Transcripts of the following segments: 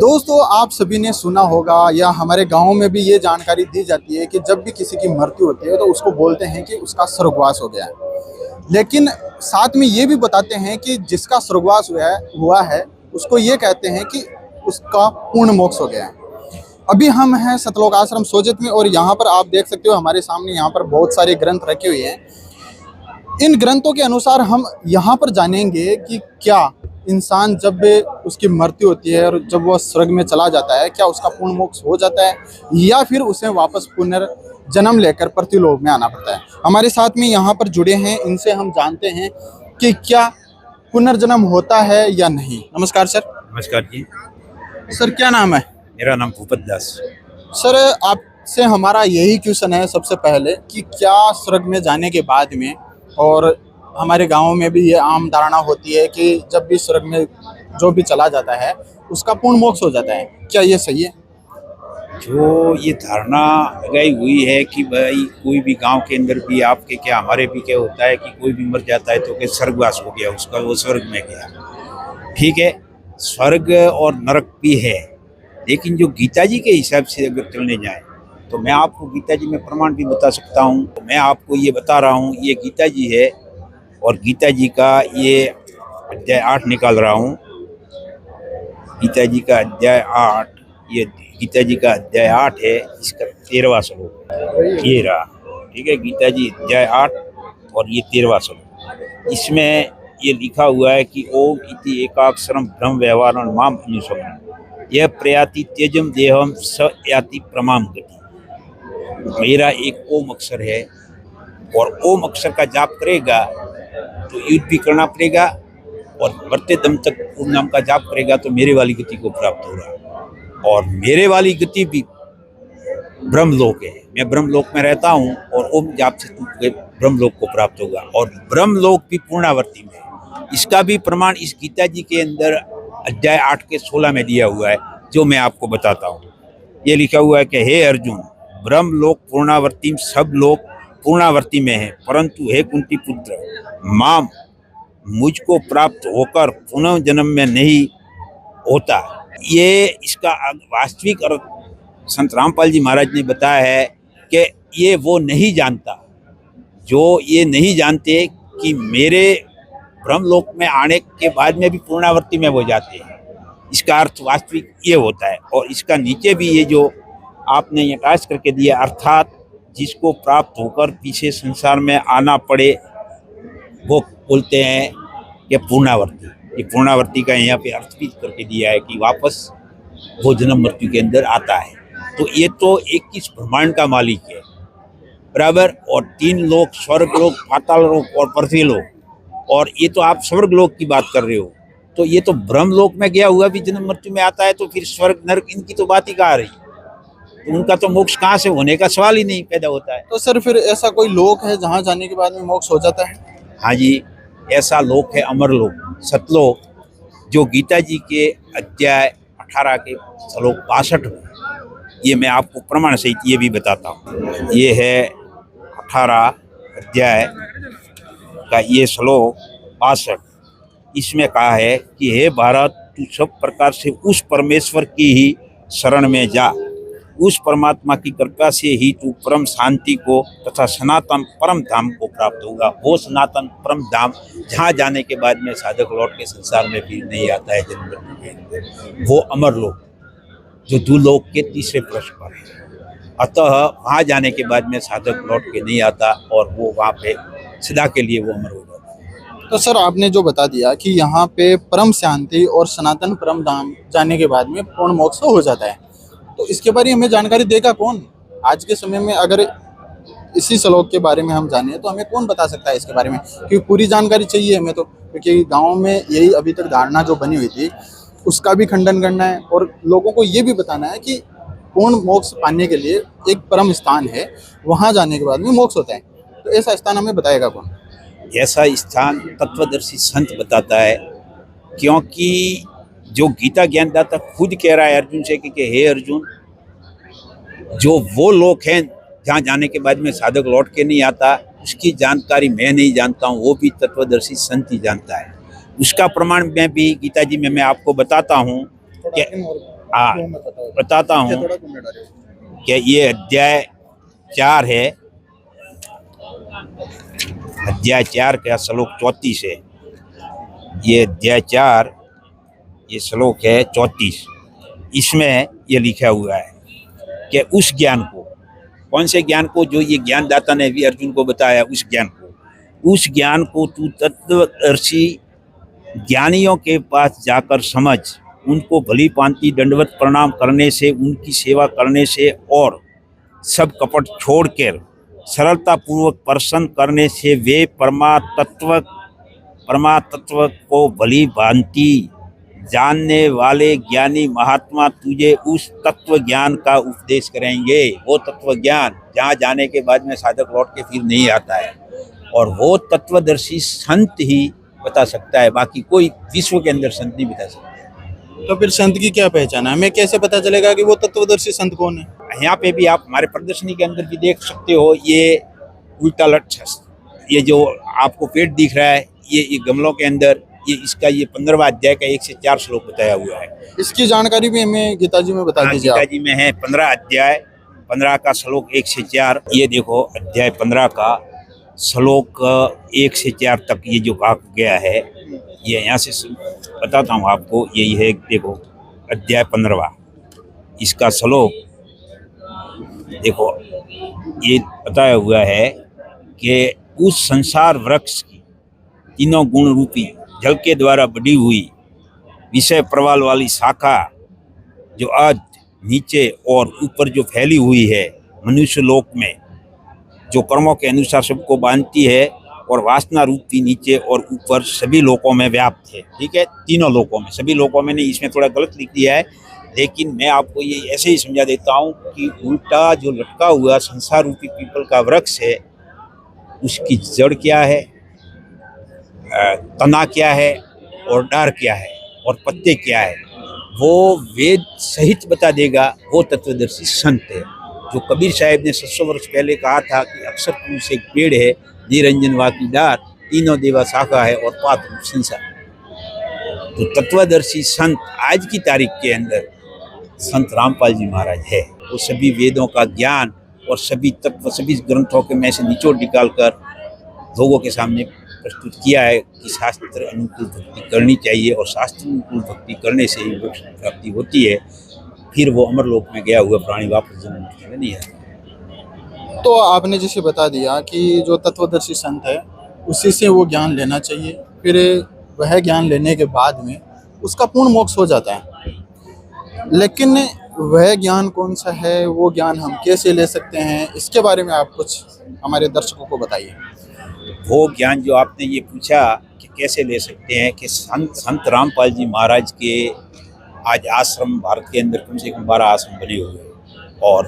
दोस्तों, आप सभी ने सुना होगा या हमारे गांव में भी ये जानकारी दी जाती है कि जब भी किसी की मृत्यु होती है तो उसको बोलते हैं कि उसका स्वर्गवास हो गया है। लेकिन साथ में ये भी बताते हैं कि जिसका स्वर्गवास हुआ है उसको ये कहते हैं कि उसका पूर्ण मोक्ष हो गया है। अभी हम हैं सतलोक आश्रम सोजत में और यहाँ पर आप देख सकते हो हमारे सामने यहाँ पर बहुत सारे ग्रंथ रखे हुए हैं। इन ग्रंथों के अनुसार हम यहाँ पर जानेंगे कि क्या इंसान जब उसकी मृत्यु होती है और जब वह स्वर्ग में चला जाता है, क्या उसका पूर्ण मोक्ष हो जाता है या फिर उसे वापस पुनर्जन्म लेकर पृथ्वीलोक में आना पड़ता है। हमारे साथ में यहाँ पर जुड़े हैं, इनसे हम जानते हैं कि क्या पुनर्जन्म होता है या नहीं। नमस्कार सर। नमस्कार जी। सर क्या नाम है? मेरा नाम भूपत दास। सर आपसे हमारा यही क्वेश्चन है सबसे पहले कि क्या स्वर्ग में जाने के बाद में, और हमारे गांव में भी ये आम धारणा होती है कि जब भी स्वर्ग में जो भी चला जाता है उसका पूर्ण मोक्ष हो जाता है, क्या ये सही है? जो ये धारणा लगाई हुई है कि भाई कोई भी गांव के अंदर भी आपके क्या हमारे भी क्या होता है कि कोई भी मर जाता है तो क्या स्वर्गवास हो गया उसका, वो स्वर्ग में गया। ठीक है, स्वर्ग और नरक भी है, लेकिन जो गीता जी के हिसाब से अगर चलने जाए तो मैं आपको गीता जी में प्रमाण भी बता सकता हूँ। तो मैं आपको ये बता रहा हूँ, ये गीता जी है और गीता जी का ये अध्याय 8 निकाल रहा हूँ। गीता जी का अध्याय 8, ये गीता जी का अध्याय 8 है, इसका 13वां श्लोक ये रहा। ठीक है, गीता जी अध्याय 8 और ये 13वां श्लोक। इसमें ये लिखा हुआ है कि ओम इति एकाक्षरम ब्रह्म व्यवहारं माम अनुसमन यह प्रयाति त्यजम देहम स याति प्रमाम गति। मेरा एक ओम अक्षर है और ओम अक्षर का जाप करेगा तो युद्ध भी करना पड़ेगा और मरते दम तक ओम नाम का जाप करेगा तो मेरे वाली गति को प्राप्त होगा। और मेरे वाली गति भी ब्रह्मलोक है, मैं ब्रह्मलोक में रहता हूँ और ओम जाप से ब्रह्मलोक को प्राप्त होगा और ब्रह्मलोक भी पूर्णावर्ती में है। इसका भी प्रमाण इस गीता जी के अंदर अध्याय 8 के 16 में दिया हुआ है, जो मैं आपको बताता हूँ। ये लिखा हुआ है कि हे अर्जुन, ब्रह्मलोक पूर्णावर्ती सब लोग पूर्णावर्ती में है, परंतु हे कुंती पुत्र, माम मुझको प्राप्त होकर पुनः जन्म में नहीं होता। ये इसका वास्तविक अर्थ संत रामपाल जी महाराज ने बताया है कि ये वो नहीं जानता जो ये नहीं जानते कि मेरे ब्रह्मलोक में आने के बाद में भी पूर्णावर्ती में हो जाते हैं। इसका अर्थ वास्तविक ये होता है। और इसका नीचे भी ये जो आपने ये टाइप करके दिया, अर्थात जिसको प्राप्त होकर पीछे संसार में आना पड़े वो बोलते हैं कि पूर्णावर्ती। ये पूर्णावर्ती का यहाँ पे अर्थ भी करके दिया है कि वापस वो जन्म मृत्यु के अंदर आता है। तो ये तो 21 ब्रह्मांड का मालिक है, बराबर। और 3 लोक, स्वर्ग लोक, पाताल लोक और पृथ्वी लोक। और ये तो आप स्वर्ग लोक की बात कर रहे हो, तो ये तो ब्रह्म लोक में गया हुआ भी जन्म मृत्यु में आता है, तो फिर स्वर्ग नरक इनकी तो बात ही कहाँ रही। तो उनका तो मोक्ष कहाँ से होने का सवाल ही नहीं पैदा होता है। तो सर फिर ऐसा कोई लोक है जहाँ जाने के बाद में मोक्ष हो जाता है? हाँ जी, ऐसा लोक है अमरलोक, सतलोक, जो गीता जी के अध्याय 18 के श्लोक 62 में। ये मैं आपको प्रमाण सहित ये भी बताता हूँ। ये है 18 अध्याय का ये श्लोक 62। इसमें कहा है कि हे भारत, तू सब प्रकार से उस परमेश्वर की ही शरण में जा, उस परमात्मा की कृपा से ही तू परम शांति को तथा सनातन परम धाम को प्राप्त होगा। वो सनातन परम धाम जहाँ जाने के बाद में साधक लौट के संसार में फिर नहीं आता है जन्म मृत्यु के अंदर, वो अमरलोक जो दुलोक के तीसरे पृष्ठ पर है। अतः वहाँ जाने के बाद में साधक लौट के नहीं आता और वो वहाँ पे सदा के लिए वो अमर हो जाता है। तो सर आपने जो बता दिया कि यहाँ पे परम शांति और सनातन परम धाम जाने के बाद में पूर्ण मोक्ष हो जाता है, तो इसके बारे में हमें जानकारी देगा कौन आज के समय में? अगर इसी श्लोक के बारे में हम जाने तो हमें कौन बता सकता है इसके बारे में? क्योंकि पूरी जानकारी चाहिए हमें तो, क्योंकि गाँव में यही अभी तक धारणा जो बनी हुई थी उसका भी खंडन करना है और लोगों को ये भी बताना है कि पूर्ण मोक्ष पाने के लिए एक परम स्थान है, वहाँ जाने के बाद में मोक्ष होता है। तो ऐसा स्थान हमें बताएगा कौन? ऐसा स्थान तत्वदर्शी संत बताता है, क्योंकि जो गीता ज्ञानदाता खुद कह रहा है अर्जुन से कि हे अर्जुन, जो वो लोग हैं जहाँ जाने के बाद में साधक लौट के नहीं आता, उसकी जानकारी मैं नहीं जानता हूँ, वो भी तत्वदर्शी संत ही जानता है। उसका प्रमाण मैं भी गीता जी में मैं आपको बताता हूँ कि हाँ, बताता हूँ कि ये अध्याय 4 है, अध्याय 4 का श्लोक 34 है। ये अध्याय 4 ये श्लोक है 34। इसमें ये लिखा हुआ है कि उस ज्ञान को, कौन से ज्ञान को, जो ये ज्ञानदाता ने भी अर्जुन को बताया, उस ज्ञान को तू तत्वदर्शी ज्ञानियों के पास जाकर समझ, उनको भली भांति दंडवत प्रणाम करने से, उनकी सेवा करने से और सब कपट छोड़कर सरलता पूर्वक प्रसन्न करने से वे परमातत्व को भली भांति जानने वाले ज्ञानी महात्मा तुझे उस तत्व ज्ञान का उपदेश करेंगे। वो तत्व ज्ञान जहाँ जाने के बाद में साधक लौट के फिर नहीं आता है, और वो तत्वदर्शी संत ही बता सकता है, बाकी कोई विश्व के अंदर संत नहीं बता सकता। तो फिर संत की क्या पहचान है? हमें कैसे पता चलेगा कि वो तत्वदर्शी संत कौन है? यहाँ पे भी आप हमारे प्रदर्शनी के अंदर भी देख सकते हो, ये उल्टा लट, ये जो आपको पेट दिख रहा है, ये गमलों के अंदर, ये इसका ये 15वां अध्याय का 1 से 4 श्लोक बताया हुआ है। इसकी जानकारी भी हमें गीता जी में बता दीजिए। गीता जी में है 15 अध्याय 15 का श्लोक 1 से 4। ये देखो अध्याय 15 का श्लोक 1 से 4 तक ये जो कहा गया है, ये यहाँ से बताता हूँ आपको। यही है, देखो अध्याय 15वां, इसका श्लोक देखो, ये बताया हुआ है कि उस संसार वृक्ष की तीनों गुण रूपी जल के द्वारा बढ़ी हुई विषय प्रवाल वाली शाखा जो आज नीचे और ऊपर जो फैली हुई है मनुष्य लोक में, जो कर्मों के अनुसार सबको बांधती है, और वासना रूपी नीचे और ऊपर सभी लोकों में व्याप्त है। ठीक है, तीनों लोकों में, सभी लोकों में नहीं, इसमें थोड़ा गलत लिख दिया है, लेकिन मैं आपको ये ऐसे ही समझा देता हूँ कि उल्टा जो लटका हुआ संसार रूपी पीपल का वृक्ष है, उसकी जड़ क्या है, तना क्या है, और डार क्या है, और पत्ते क्या है, वो वेद सहित बता देगा। वो तत्वदर्शी संत है। जो कबीर साहब ने 700 वर्ष पहले कहा था कि अक्षर पुरुष एक पेड़ है, निरंजन वाकी डार, तीनों देवा शाखा है, और पात रूप संसार। तो तत्वदर्शी संत आज की तारीख के अंदर संत रामपाल जी महाराज है। वो सभी वेदों का ज्ञान और सभी तत्व, सभी ग्रंथों के में से निचोड़ निकाल कर लोगों के सामने प्रस्तुत किया है कि शास्त्र अनुकूल भक्ति करनी चाहिए, और शास्त्र अनुकूल भक्ति करने से ही मोक्ष की प्राप्ति होती है। फिर वो अमरलोक में गया हुआ प्राणी वापस जन्म में नहीं आता। तो आपने जैसे बता दिया कि जो तत्वदर्शी संत है उसी से वो ज्ञान लेना चाहिए, फिर वह ज्ञान लेने के बाद में उसका पूर्ण मोक्ष हो जाता है। लेकिन वह ज्ञान कौन सा है, वो ज्ञान हम कैसे ले सकते हैं, इसके बारे में आप कुछ हमारे दर्शकों को बताइए। वो ज्ञान जो आपने ये पूछा कि कैसे ले सकते हैं, कि संत रामपाल जी महाराज के आज आश्रम भारत के अंदर कम से कम 12 आश्रम बने हुए हैं, और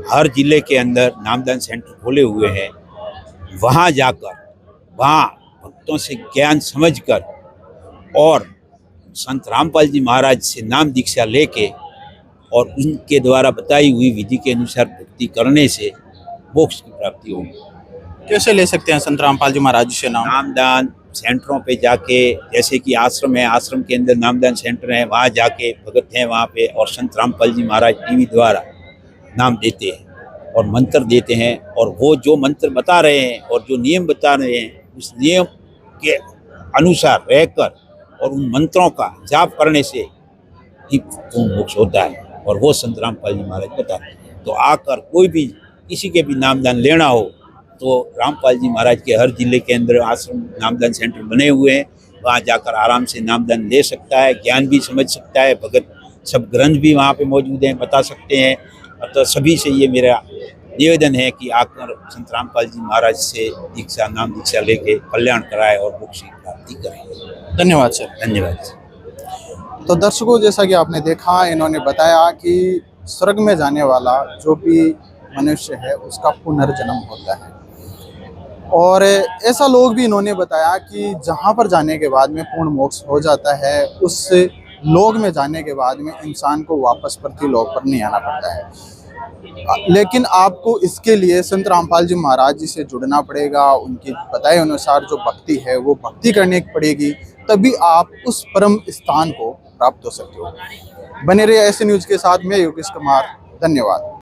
हर जिले के अंदर नामदान सेंटर खोले हुए हैं। वहाँ जाकर, वहाँ भक्तों से ज्ञान समझकर और संत रामपाल जी महाराज से नाम दीक्षा लेके और उनके द्वारा बताई हुई विधि के अनुसार भक्ति करने से मोक्ष की प्राप्ति होगी। कैसे ले सकते हैं संत रामपाल जी महाराज से नाम? नामदान सेंटरों पे जाके, जैसे कि आश्रम है, आश्रम के अंदर नामदान सेंटर है, वहाँ जाके भगत हैं वहाँ पे, और संत रामपाल जी महाराज टीवी द्वारा नाम देते हैं और मंत्र देते हैं, और वो जो मंत्र बता रहे हैं और जो नियम बता रहे हैं, उस नियम के अनुसार रहकर और उन मंत्रों का जाप करने से ही मोक्ष होता है, और वो संत रामपाल जी महाराज बताते हैं। तो आकर कोई भी किसी के भी नामदान लेना हो तो रामपाल जी महाराज के हर जिले के अंदर आश्रम नामदान सेंटर बने हुए हैं, वहाँ जाकर आराम से नामदान ले सकता है, ज्ञान भी समझ सकता है। भगत सब ग्रंथ भी वहाँ पे मौजूद हैं, बता सकते हैं। तो सभी से ये मेरा निवेदन है कि आकर संत रामपाल जी महाराज से दीक्षा, नाम दीक्षा लेके कल्याण कराए और मोक्ष की प्राप्ति करें। धन्यवाद सर। धन्यवाद। तो दर्शकों, जैसा कि आपने देखा, इन्होंने बताया कि स्वर्ग में जाने वाला जो भी मनुष्य है उसका पुनर्जन्म होता है, और ऐसा लोग भी इन्होंने बताया कि जहाँ पर जाने के बाद में पूर्ण मोक्ष हो जाता है, उस लोक में जाने के बाद में इंसान को वापस पृथ्वी लोक पर नहीं आना पड़ता है। लेकिन आपको इसके लिए संत रामपाल जी महाराज जी से जुड़ना पड़ेगा, उनकी बताए अनुसार जो भक्ति है वो भक्ति करनी पड़ेगी, तभी आप उस परम स्थान को प्राप्त हो सकते हो। बने रहिए ऐसे न्यूज़ के साथ। मैं योगेश कुमार, धन्यवाद।